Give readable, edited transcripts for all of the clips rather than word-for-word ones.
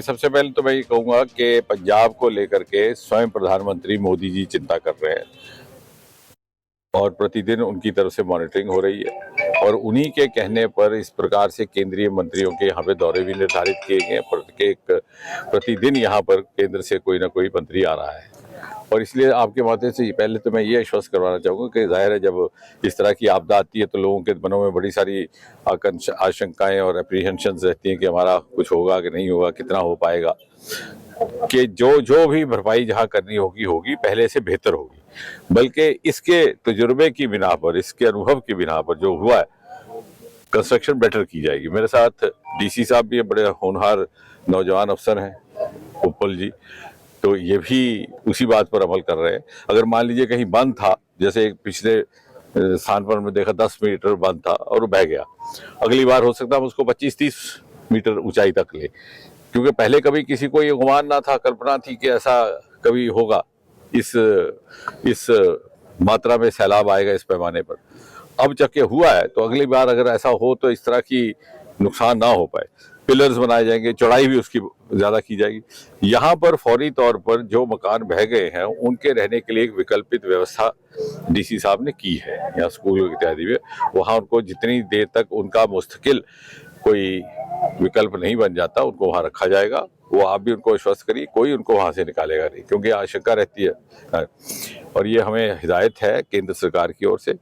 सबसे पहले तो मैं ये कहूँगा कि पंजाब को लेकर के स्वयं प्रधानमंत्री मोदी जी चिंता कर रहे हैं और प्रतिदिन उनकी तरफ से मॉनिटरिंग हो रही है और उन्हीं के कहने पर इस प्रकार से केंद्रीय मंत्रियों के यहाँ पे दौरे भी निर्धारित किए गए हैं। प्रतिदिन यहाँ पर केंद्र से कोई ना कोई मंत्री आ रहा है और इसलिए आपके माध्यम से पहले तो मैं ये आश्वस्त करवाना चाहूँगा कि जाहिर है जब इस तरह की आपदा आती है तो लोगों के मनों में बड़ी सारी आशंकाएं और अप्रीहेंशंस रहती हैं कि हमारा कुछ होगा कि नहीं होगा, कितना हो पाएगा, कि जो भी भरपाई जहाँ करनी होगी पहले से बेहतर होगी। बल्कि इसके तजुर्बे की बिना पर, इसके अनुभव की बिना पर जो हुआ है, कंस्ट्रक्शन बेटर की जाएगी। मेरे साथ डीसी साहब भी बड़े होनहार नौजवान अफसर हैं, उपल जी, तो ये भी उसी बात पर अमल कर रहे हैं। अगर मान लीजिए कहीं बंद था, जैसे पिछले स्थान पर मैं देखा 10 मीटर बंद था और वो बह गया, अगली बार हो सकता है हम उसको 25-30 मीटर ऊंचाई तक ले, क्योंकि पहले कभी किसी को ये गुमान ना था, कल्पना थी कि ऐसा कभी होगा, इस मात्रा में सैलाब आएगा इस पैमाने पर। अब जबकि हुआ है तो अगली बार अगर ऐसा हो तो इस तरह की नुकसान ना हो पाए। पिलर्स बनाए जाएंगे, चौड़ाई भी उसकी ज्यादा की जाएगी। यहाँ पर फौरी तौर पर जो मकान बह गए हैं उनके रहने के लिए एक विकल्पित व्यवस्था डीसी साहब ने की है। यहाँ स्कूल इत्यादि में वहाँ उनको जितनी देर तक उनका मुस्तकिल कोई विकल्प नहीं बन जाता उनको वहाँ रखा जाएगा। वो आप भी उनको आश्वस्त करिए, कोई उनको वहाँ से निकालेगा नहीं, क्योंकि आशंका रहती है। और ये हमें हिदायत है केंद्र सरकार की ओर से,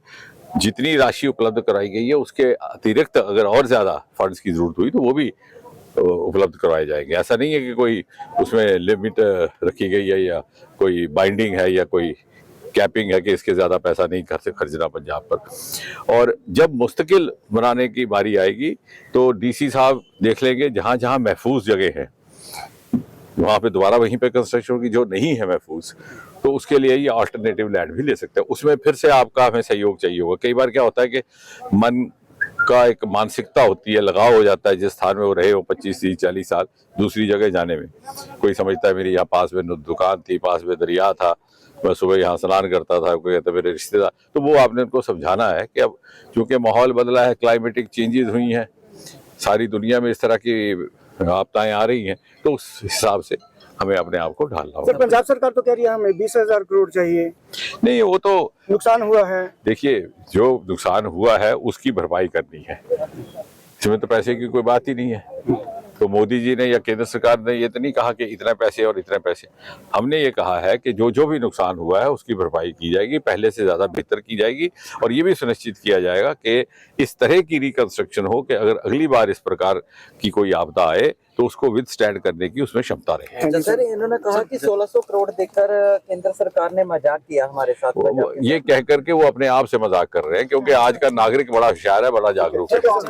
जितनी राशि उपलब्ध कराई गई है उसके अतिरिक्त अगर और ज्यादा फंड्स की जरूरत हुई तो वो भी उपलब्ध करवाए जाएंगे। ऐसा नहीं है कि कोई उसमें लिमिट रखी गई है या कोई बाइंडिंग है या कोई कैपिंग है कि इसके ज्यादा पैसा नहीं खर्चना पंजाब पर। और जब मुस्तकिल बनाने की बारी आएगी तो डीसी साहब देख लेंगे जहां जहां महफूज जगह है वहां पे दोबारा वहीं पे कंस्ट्रक्शन की, जो नहीं है महफूज तो उसके लिए ये अल्टरनेटिव लैंड भी ले सकते हैं। उसमें फिर से आपका हमें सहयोग चाहिए होगा। कई बार क्या होता है कि मन का एक मानसिकता होती है, लगाव हो जाता है जिस स्थान में वो रहे हो 25-30-40 साल, दूसरी जगह जाने में। कोई समझता है मेरी यहाँ पास में दुकान थी, पास में दरिया था, मैं सुबह यहाँ स्नान करता था, कोई कहता मेरे रिश्तेदार, तो वो आपने उनको समझाना है कि अब चूंकि माहौल बदला है, क्लाइमेटिक चेंजेस हुई हैं, सारी दुनिया में इस तरह की आपदाएं आ रही हैं, तो उस हिसाब से हमें अपने आप को ढालना होगा। सर, पंजाब सरकार तो कह रही है हमें 20,000 करोड़ चाहिए। नहीं, वो तो नुकसान हुआ है। देखिए, जो नुकसान हुआ है उसकी भरपाई करनी है, इसमें तो पैसे की कोई बात ही नहीं है। तो मोदी जी ने या केंद्र सरकार ने ये तो नहीं कहा कि इतने पैसे और इतने पैसे। हमने ये कहा है कि जो भी नुकसान हुआ है उसकी भरपाई की जाएगी, पहले से ज्यादा बेहतर की जाएगी और ये भी सुनिश्चित किया जाएगा कि इस तरह की रिकंस्ट्रक्शन हो कि अगर अगली बार इस प्रकार की कोई आपदा आए तो उसको विद स्टैंड करने की उसमें क्षमता रहे। सर, इन्होंने कहा कि 1600 करोड़ देकर केंद्र सरकार ने मजाक किया हमारे साथ। ये कह करके वो अपने आप से मजाक कर रहे हैं, क्योंकि आज का नागरिक बड़ा होशियार है, बड़ा जागरूक है।